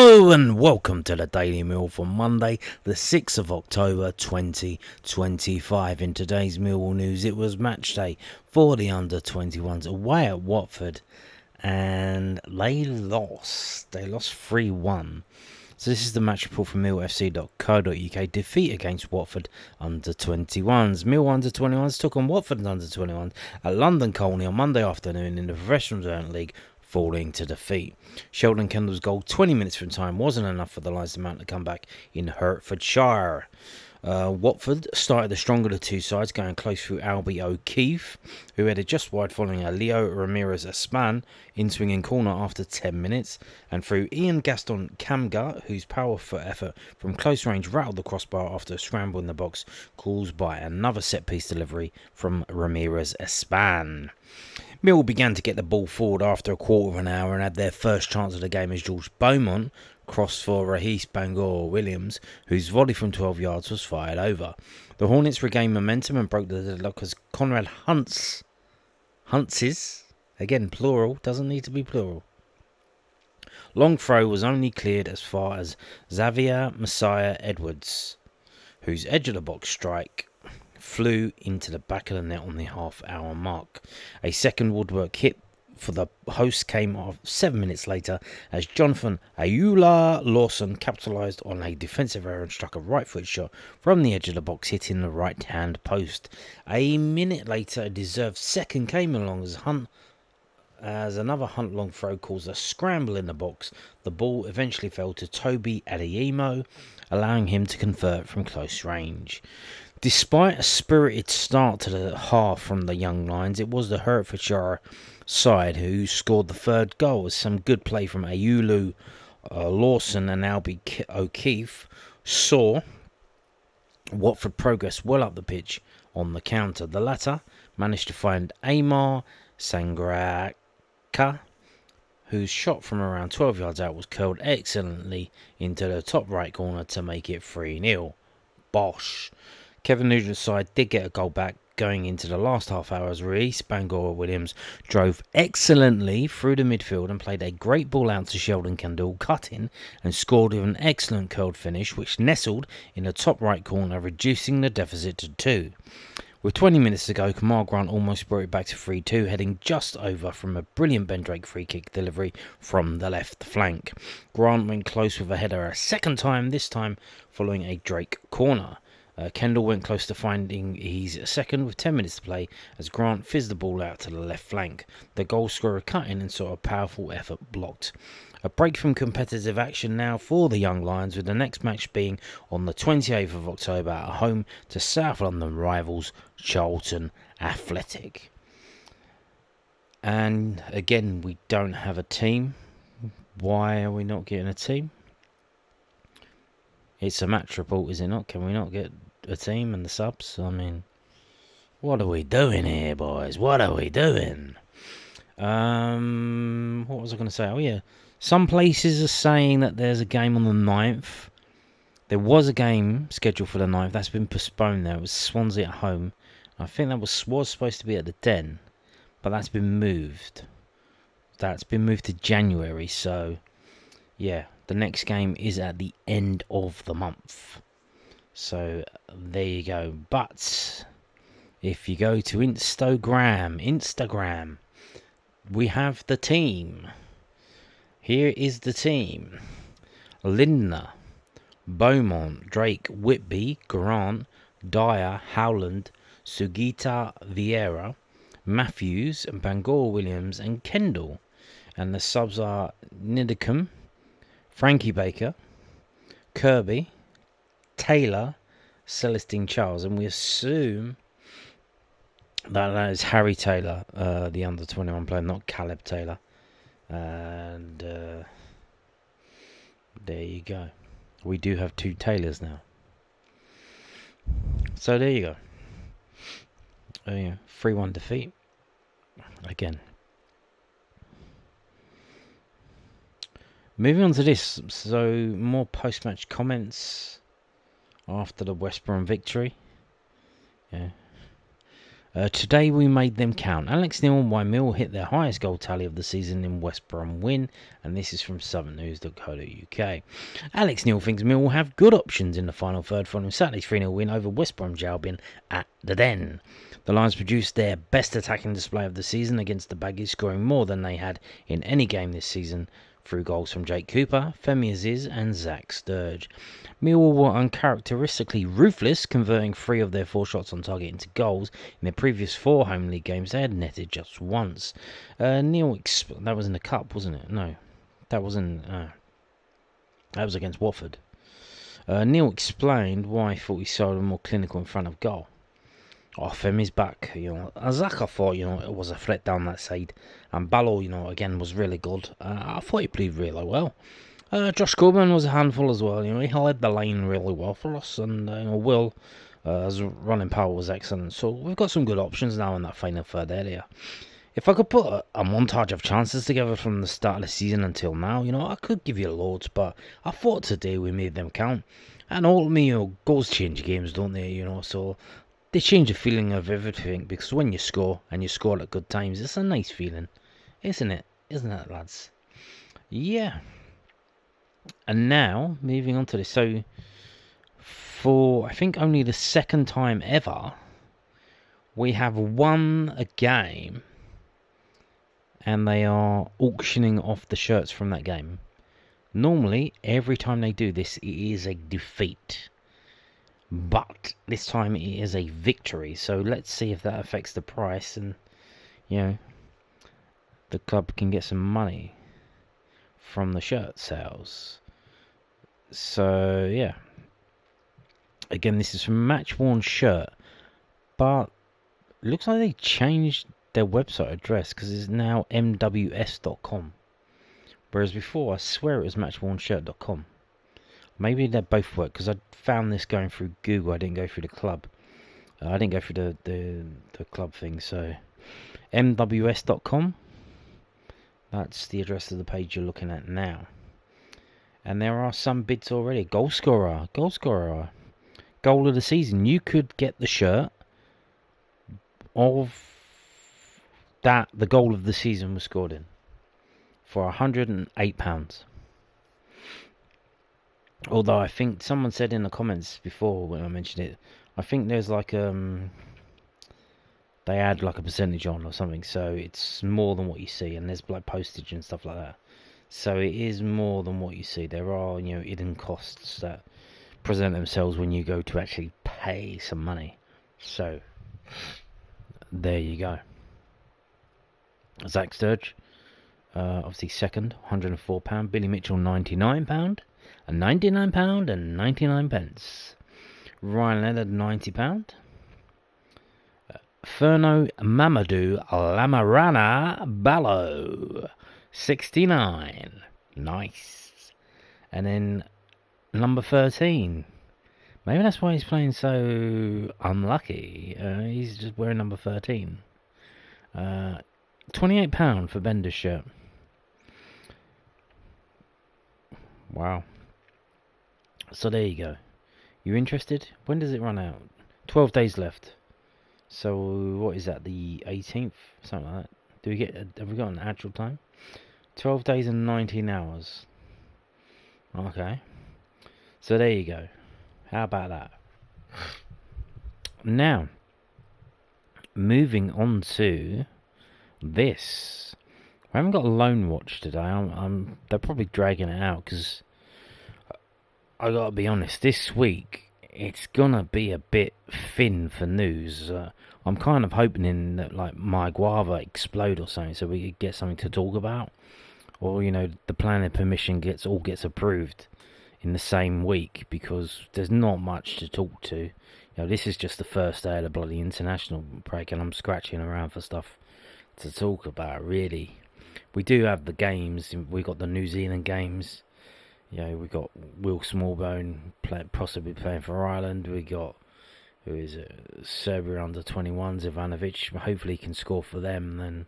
Hello and welcome to the Daily Mill for Monday, the 6th of October 2025. In today's Millwall news, it was match day for the under-21s away at Watford, and they lost. They lost 3-1. So this is the match report from millfc.co.uk. Defeat against Watford under-21s. Mill under-21s took on Watford under-21s at London Colney on Monday afternoon in the Professional Zone League, falling to defeat. Sheldon Kendall's goal 20 minutes from time wasn't enough for the Lions to mount a comeback in Hertfordshire. Watford started the stronger of the two sides, going close through Albie O'Keefe, who headed just wide following a Leo Ramirez-Espan in-swinging corner after 10 minutes, and through Ian Gaston Kamga, whose powerful effort from close range rattled the crossbar after a scramble in the box caused by another set-piece delivery from Ramirez-Espan. Mill began to get the ball forward after a quarter of an hour and had their first chance of the game as George Beaumont crossed for Rahis Bangor Williams, whose volley from 12 yards was fired over. The Hornets regained momentum and broke the deadlock as Conrad Huntz's, again plural, doesn't need to be plural, long throw was only cleared as far as Xavier Messiah Edwards, whose edge of the box strike flew into the back of the net on the half-hour mark. A second woodwork hit for the host came off 7 minutes later as Jonathan Ayula Lawson capitalised on a defensive error and struck a right-foot shot from the edge of the box, hitting the right-hand post. A minute later, a deserved second came along as another Hunt long throw caused a scramble in the box. The ball eventually fell to Toby Adeyemo, allowing him to convert from close range. Despite a spirited start to the half from the young Lions, it was the Hertfordshire side who scored the third goal, as some good play from Ayulu Lawson and Albie O'Keefe saw Watford progress well up the pitch on the counter. The latter managed to find Amar Sangraka, whose shot from around 12 yards out was curled excellently into the top right corner to make it 3-0. Bosh. Kevin Nugent's side did get a goal back going into the last half hour as Rahis Bangor Williams drove excellently through the midfield and played a great ball out to Sheldon Kendall, cut in and scored with an excellent curled finish which nestled in the top right corner, reducing the deficit to 2. With 20 minutes to go, Kamal Grant almost brought it back to 3-2, heading just over from a brilliant Ben Drake free kick delivery from the left flank. Grant went close with a header a second time, this time following a Drake corner. Kendall went close to finding his second with 10 minutes to play as Grant fizzed the ball out to the left flank. The goal scorer cut in and saw a powerful effort blocked. A break from competitive action now for the young Lions, with the next match being on the 28th of October at home to South London rivals Charlton Athletic. And again, we don't have a team. Why are we not getting a team? It's a match report, is it not? Can we not get a team and the subs? I mean, what are we doing here, boys? What are we doing? What was I going to say? Oh, yeah. Some places are saying that there's a game on the 9th. There was a game scheduled for the 9th. That's been postponed now. It was Swansea at home. I think that was supposed to be at the Den, but that's been moved. That's been moved to January, so yeah. The next game is at the end of the month. So, there you go. But, if you go to Instagram, we have the team. Here is the team. Lindner, Beaumont, Drake, Whitby, Grant, Dyer, Howland, Sugita Vieira, Matthews, Bangor Williams and Kendall. And the subs are Nidicum, Frankie Baker, Kirby, Taylor, Celestine Charles, and we assume that is Harry Taylor, the under-21 player, not Caleb Taylor. And there you go. We do have 2 Taylors now. So there you go. 3-1 defeat. Again. Moving on to this, so more post-match comments after the West Brom victory. Yeah. Today we made them count. Alex Neil and Mill hit their highest goal tally of the season in West Brom win, and this is from southernnews.co.uk. Alex Neil thinks Mill will have good options in the final third following Saturday's 3-0 win over West Bromwich Albion at the Den. The Lions produced their best attacking display of the season against the Baggies, scoring more than they had in any game this season through goals from Jake Cooper, Femi Aziz and Zach Sturge. Millwall were uncharacteristically ruthless, converting 3 of their 4 shots on target into goals. In their previous 4 home league games, they had netted just once. Neil, that was in the Cup, wasn't it? No, that wasn't. That was against Watford. Neil explained why he thought he saw them more clinical in front of goal. Femi's back, Zach, I thought, it was a threat down that side. And Ballo, again, was really good. I thought he played really well. Josh Coburn was a handful as well. He led the line really well for us. And, Will, as running power was excellent. So we've got some good options now in that final third area. If I could put a montage of chances together from the start of the season until now, I could give you loads. But I thought today we made them count. And ultimately, goals change games, don't they? So they change the feeling of everything, because when you score, and you score at good times, it's a nice feeling, isn't it? Isn't it, lads? Yeah. And now, moving on to this. So, for, I think, only the second time ever, we have won a game, and they are auctioning off the shirts from that game. Normally, every time they do this, it is a defeat. But this time it is a victory, so let's see if that affects the price, and the club can get some money from the shirt sales. So yeah, again, this is from Matchworn shirt, but it looks like they changed their website address because it's now mws.com, whereas before I swear it was matchwornshirt.com. Maybe they both work, because I found this going through Google. I didn't go through the club. I didn't go through the club thing. So, mws.com. That's the address of the page you're looking at now. And there are some bids already. Goal scorer. Goal of the season. You could get the shirt of that the goal of the season was scored in for £108. Although I think someone said in the comments before when I mentioned it, I think there's like they add like a percentage on or something, so it's more than what you see, and there's like postage and stuff like that. So it is more than what you see. There are hidden costs that present themselves when you go to actually pay some money. So there you go. Zach Sturge, obviously second, £104. Billy Mitchell, £99. And £99 and 99 pence. Ryan Leonard, £90. Theirno Ballo, 69. Nice. And then number 13. Maybe that's why he's playing so unlucky. He's just wearing number 13. £28 for Bender's shirt. Wow. So there you go. You interested? When does it run out? 12 days left. So what is that? The 18th? Something like that. Have we got an actual time? 12 days and 19 hours. Okay. So there you go. How about that? Now, moving on to this. I haven't got a loan watch today. They're probably dragging it out because I gotta be honest, this week it's gonna be a bit thin for news. I'm kind of hoping that like my guava explode or something, so we could get something to talk about, or the planning permission gets approved in the same week, because there's not much to talk to. This is just the first day of the bloody international break, and I'm scratching around for stuff to talk about. Really, we do have the games. We got the New Zealand games. We got Will Smallbone possibly playing for Ireland. We got, who is it, Serbia under 21s, Ivanovic. Hopefully he can score for them, then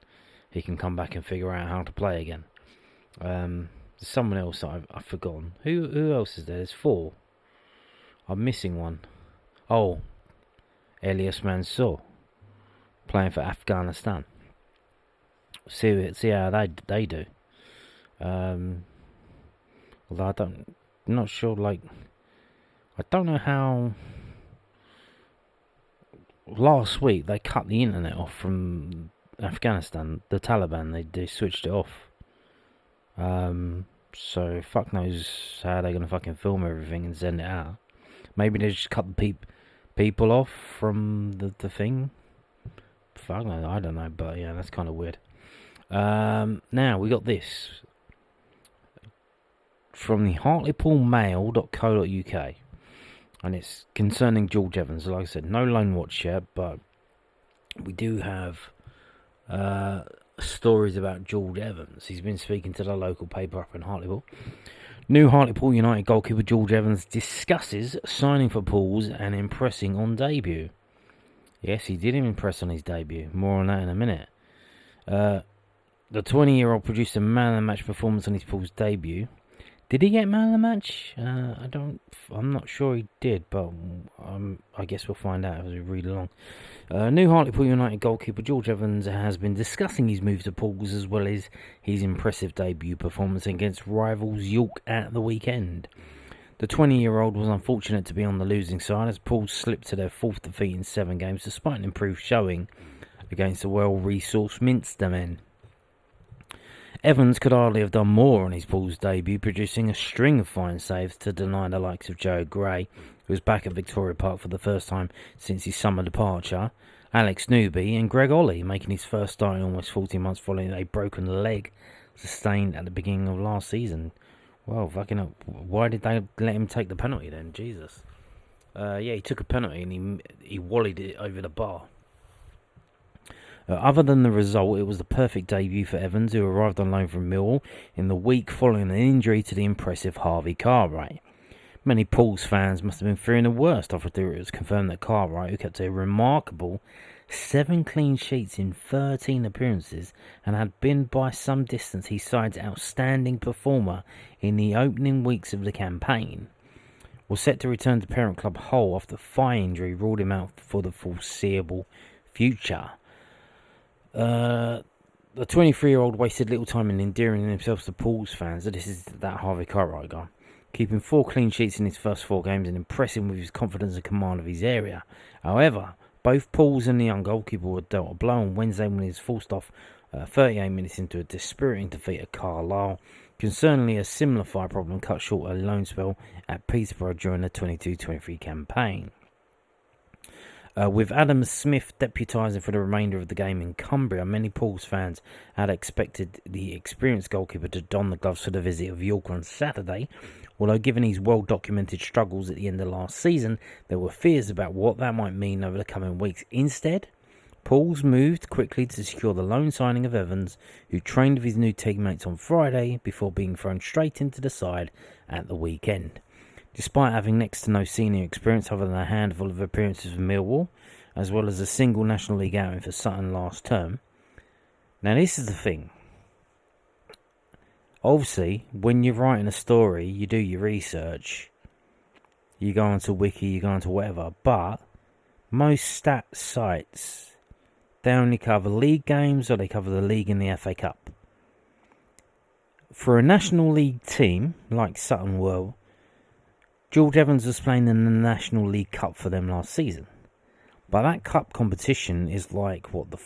he can come back and figure out how to play again. There's someone else that I've forgotten. Who else is there? There's 4. I'm missing one. Oh, Elias Mansour. playing for Afghanistan. See how they do. Although I'm not sure. Like, I don't know how. Last week they cut the internet off from Afghanistan. The Taliban, they switched it off. So fuck knows how they're gonna fucking film everything and send it out. Maybe they just cut the people off from the thing. Fuck no, I don't know, but yeah, that's kind of weird. Now we got this from the hartlepoolmail.co.uk, and it's concerning George Evans. Like I said, no loan watch yet, but we do have stories about George Evans. He's been speaking to the local paper up in Hartlepool. New Hartlepool United goalkeeper George Evans discusses signing for Pools and impressing on debut. Yes, he did impress on his debut. More on that in a minute. The 20-year-old produced a man of the match performance on his Pools debut. Did he get man of the match? I'm not sure he did, but I guess we'll find out as we read along. New Hartlepool United goalkeeper George Evans has been discussing his move to Pools as well as his impressive debut performance against rivals York at the weekend. The 20-year-old was unfortunate to be on the losing side as Pools slipped to their fourth defeat in 7 games despite an improved showing against the well-resourced Minster men. Evans could hardly have done more on his Pools debut, producing a string of fine saves to deny the likes of Joe Gray, who was back at Victoria Park for the first time since his summer departure, Alex Newby and Greg Ollie, making his first start in almost 14 months following a broken leg sustained at the beginning of last season. Well, fucking up. Why did they let him take the penalty then? Jesus. He took a penalty and he wallied it over the bar. Other than the result, it was the perfect debut for Evans, who arrived on loan from Millwall in the week following an injury to the impressive Harvey Cartwright. Many Pools fans must have been fearing the worst after it was confirmed that Cartwright, who kept a remarkable 7 clean sheets in 13 appearances and had been by some distance his side's outstanding performer in the opening weeks of the campaign, was set to return to parent club Hull after thigh injury ruled him out for the foreseeable future. The 23-year-old wasted little time in endearing himself to Pools fans. This is that Harvey Cartwright guy, keeping 4 clean sheets in his first 4 games and impressing with his confidence and command of his area. However, both Pools and the young goalkeeper were dealt a blow on Wednesday when he was forced off 38 minutes into a dispiriting defeat at Carlisle. Concerningly, a similar thigh problem cut short a loan spell at Peterborough during the 22-23 campaign. With Adam Smith deputising for the remainder of the game in Cumbria, many Pools fans had expected the experienced goalkeeper to don the gloves for the visit of York on Saturday. Although given his well-documented struggles at the end of last season, there were fears about what that might mean over the coming weeks. Instead, Pools moved quickly to secure the loan signing of Evans, who trained with his new teammates on Friday before being thrown straight into the side at the weekend. Despite having next to no senior experience other than a handful of appearances for Millwall, as well as a single National League outing for Sutton last term. Now this is the thing. Obviously, when you're writing a story, you do your research. You go onto Wiki, you go onto whatever. But most stat sites, they only cover league games or they cover the league and the FA Cup. For a National League team like Sutton were, George Evans was playing in the National League Cup for them last season. But that cup competition is like, what, the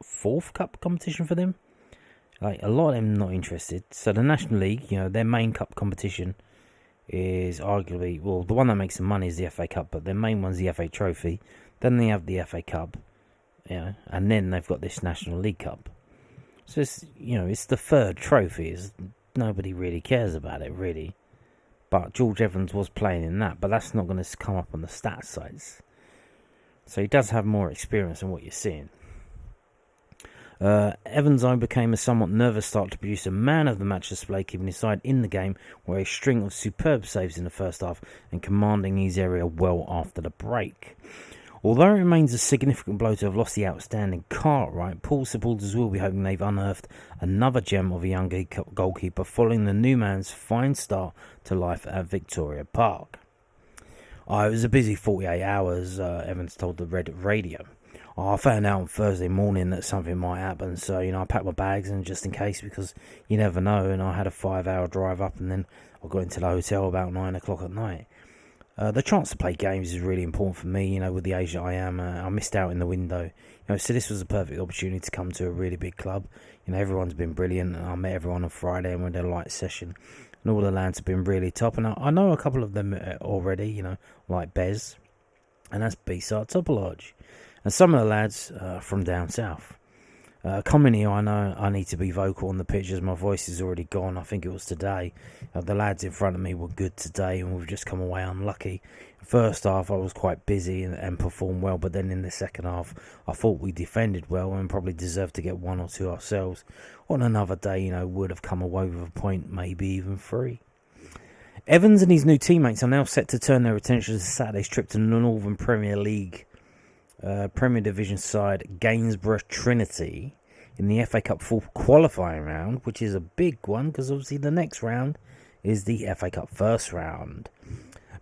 fourth cup competition for them? Like, a lot of them not interested. So the National League, their main cup competition is arguably, well, the one that makes the money is the FA Cup, but their main one's the FA Trophy. Then they have the FA Cup, and then they've got this National League Cup. So it's, it's the third trophy. Nobody really cares about it, really. But George Evans was playing in that, but that's not going to come up on the stats sites. So he does have more experience than what you're seeing. Evans became a somewhat nervous start to produce a man of the match display, keeping his side in the game with a string of superb saves in the first half and commanding his area well after the break. Although it remains a significant blow to have lost the outstanding Cartwright, Pools supporters will be hoping they've unearthed another gem of a young goalkeeper following the new man's fine start to life at Victoria Park. It was a busy 48 hours, Evans told the Red Radio. I found out on Thursday morning that something might happen, so I packed my bags and just in case, because you never know. And I had a 5-hour drive up, and then I got into the hotel about 9 o'clock at night. The chance to play games is really important for me, with the age that I am. I missed out in the window, so this was a perfect opportunity to come to a really big club. Everyone's been brilliant. I met everyone on Friday and we had a light session, and all the lads have been really top. And I know a couple of them already, like Bez, and that's B-Side Topolodge. And some of the lads from down south. Commonly, I know I need to be vocal on the pitch as my voice is already gone. I think it was today. The lads in front of me were good today, and we've just come away unlucky. First half, I was quite busy and performed well, but then in the second half, I thought we defended well and probably deserved to get 1 or 2 ourselves. On another day, would have come away with a point, maybe even 3. Evans and his new teammates are now set to turn their attention to Saturday's trip to the Northern Premier League. Premier Division side Gainsborough Trinity in the FA Cup full qualifying round, which is a big one because obviously the next round is the FA Cup first round.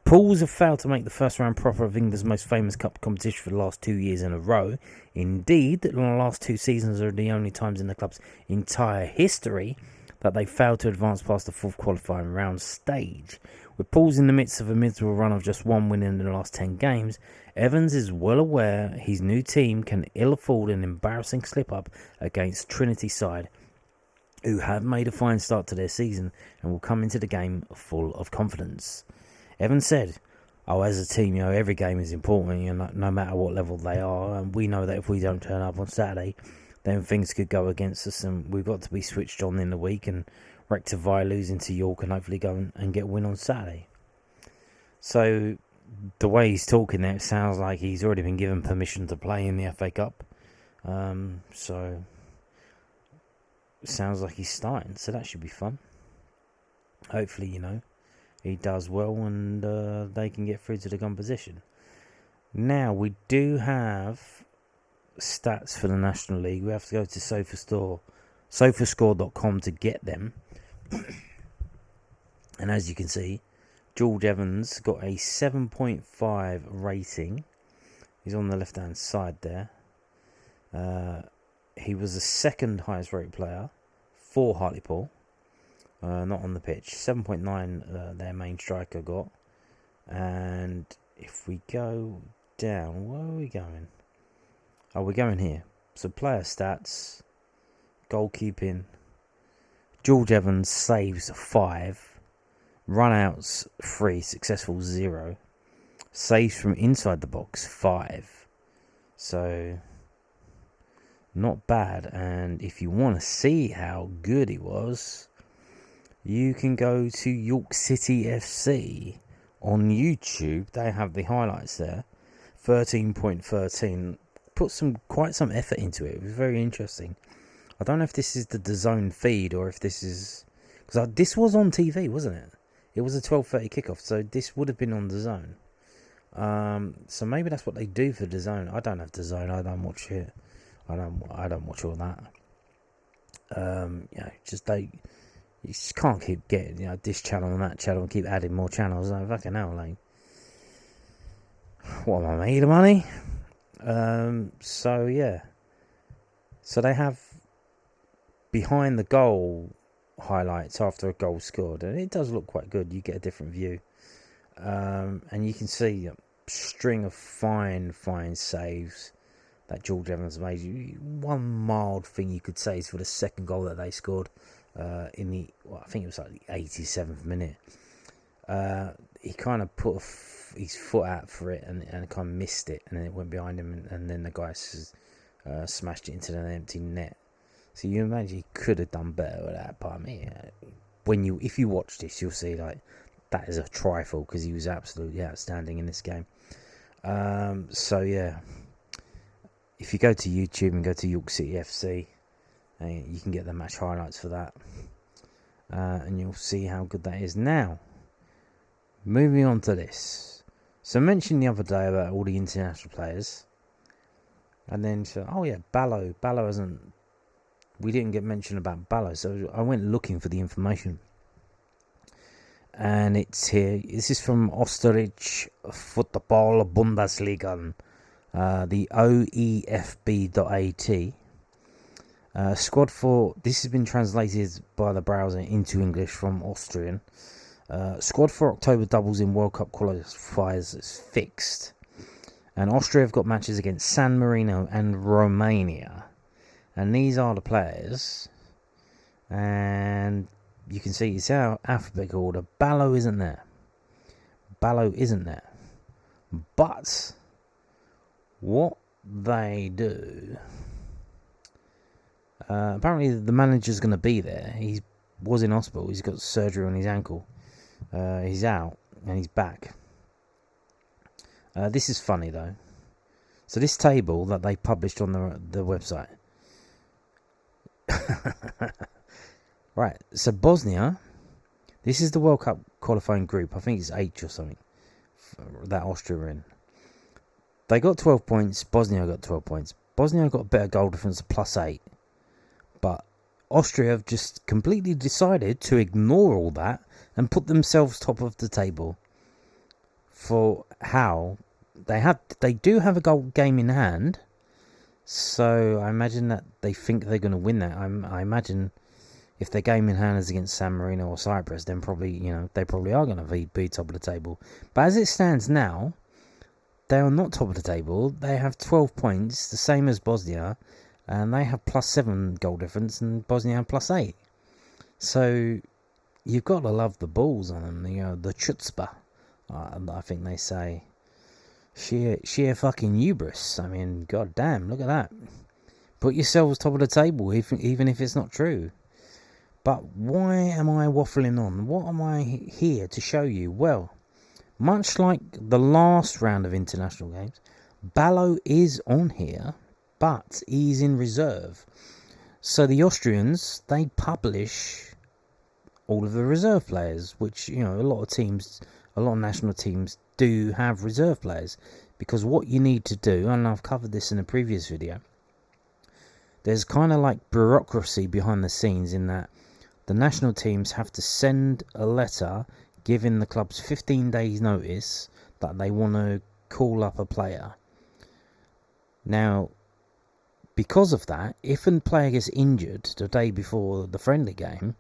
Pools have failed to make the first round proper of England's most famous cup competition for the last 2 years in a row. Indeed, the last 2 seasons are the only times in the club's entire history that they failed to advance past the fourth qualifying round stage. With Pools in the midst of a miserable run of just 1 win in the last 10 games, Evans is well aware his new team can ill afford an embarrassing slip-up against Trinity side, who have made a fine start to their season and will come into the game full of confidence. Evans said, as a team, every game is important, no matter what level they are, and we know that if we don't turn up on Saturday, then things could go against us, and we've got to be switched on in the week and rectify losing to York and hopefully go and get a win on Saturday. So the way he's talking there, it sounds like he's already been given permission to play in the FA Cup. So it sounds like he's starting, so that should be fun. Hopefully, he does well and they can get through to the competition. Now, we do have stats for the National League. We have to go to sofascore.com to get them. And as you can see, George Evans got a 7.5 rating. He's on the left-hand side there. He was the second highest rated player for Hartlepool. Not on the pitch. 7.9 their main striker got. And if we go down, where are we going? Oh, we're going here. So player stats, goalkeeping. George Evans saves 5, run-outs 3, successful 0, saves from inside the box 5. So not bad. And if you want to see how good he was, you can go to York City FC on YouTube. They have the highlights there. 13.13. Put quite some effort into it. It was very interesting. I don't know if this is the DAZN feed or if this is... Because this was on TV, wasn't it? It was a 12:30 kickoff, so this would have been on DAZN. So maybe that's what they do for DAZN. I don't have DAZN. I don't watch it. I don't watch all that. You just can't keep getting this channel and that channel and keep adding more channels. Like, fucking hell, like, what am I made of money? So yeah. So they have behind the goal highlights after a goal scored, and it does look quite good. You get a different view, and you can see a string of fine saves that George Evans made. One mild thing you could say is for the second goal that they scored in the, I think it was like the 87th minute. He kind of put his foot out for it and kind of missed it, and then it went behind him, and then the guy smashed it into an empty net. So you imagine he could have done better with that. But I mean, if you watch this, you'll see like that is a trifle because he was absolutely outstanding in this game. So yeah, if you go to YouTube and go to York City FC, you can get the match highlights for that, and you'll see how good that is. Now, moving on to this. So I mentioned the other day about all the international players, and then Ballo hasn't. We didn't get mentioned about Ballo, so I went looking for the information. And it's here. This is from Austria Football Bundesliga. the oefb.at. Squad for, this has been translated by the browser into English from Austrian. Squad for October doubles in World Cup qualifiers is fixed. And Austria have got matches against San Marino and Romania. And these are the players. And you can see it's our alphabetical order. Ballo isn't there. But what they do... apparently the manager's going to be there. He was in hospital. He's got surgery on his ankle. He's out and he's back. This is funny though. So this table that they published on the website. Right, so Bosnia, this is the World Cup qualifying group. I think it's H or something that Austria are in. They got 12 points. Bosnia got 12 points. Bosnia got a better goal difference of +8. But Austria have just completely decided to ignore all that and put themselves top of the table. For how they do have a goal game in hand, so I imagine that they think they're going to win that. I imagine if their game in hand is against San Marino or Cyprus, then probably they probably are going to be top of the table. But as it stands now, they are not top of the table. They have 12 points, the same as Bosnia. And they have +7 goal difference, and Bosnia have +8. So you've got to love the balls on them. The chutzpah, I think they say. Sheer fucking hubris. I mean, god damn, look at that. Put yourselves top of the table, even if it's not true. But why am I waffling on? What am I here to show you? Well, much like the last round of international games, Ballo is on here, but he's in reserve. So the Austrians, they publish all of the reserve players, which, a lot of national teams do have reserve players. Because what you need to do, and I've covered this in a previous video, there's kind of like bureaucracy behind the scenes in that the national teams have to send a letter giving the clubs 15 days notice that they want to call up a player. Now, because of that, if a player gets injured the day before the friendly game,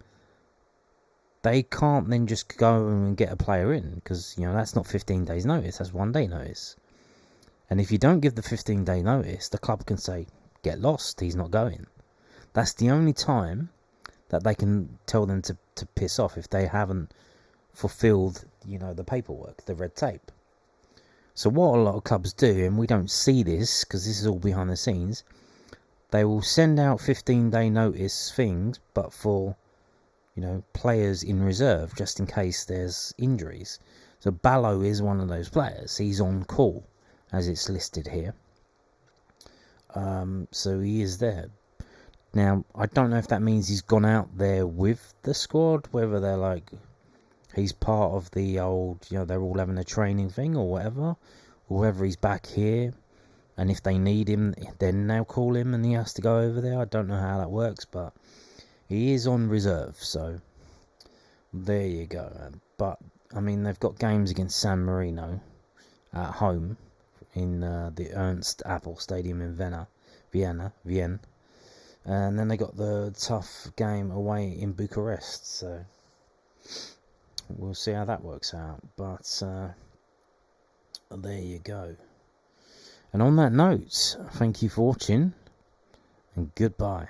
they can't then just go and get a player in, because that's not 15 days notice, that's 1 day notice. And if you don't give the 15-day notice, the club can say, get lost, he's not going. That's the only time that they can tell them to piss off, if they haven't fulfilled the paperwork, the red tape. So what a lot of clubs do, and we don't see this because this is all behind the scenes, they will send out 15-day notice things, but for players in reserve, just in case there's injuries. So Ballo is one of those players. He's on call, as it's listed here. So he is there. Now, I don't know if that means he's gone out there with the squad, whether they're like, he's part of the old, they're all having a training thing or whatever, or whether he's back here, and if they need him, then they'll call him and he has to go over there. I don't know how that works, but he is on reserve, so there you go. But, I mean, they've got games against San Marino at home in the Ernst Appel Stadium in Vienna. And then they got the tough game away in Bucharest, so we'll see how that works out. But there you go. And on that note, thank you for watching, and goodbye.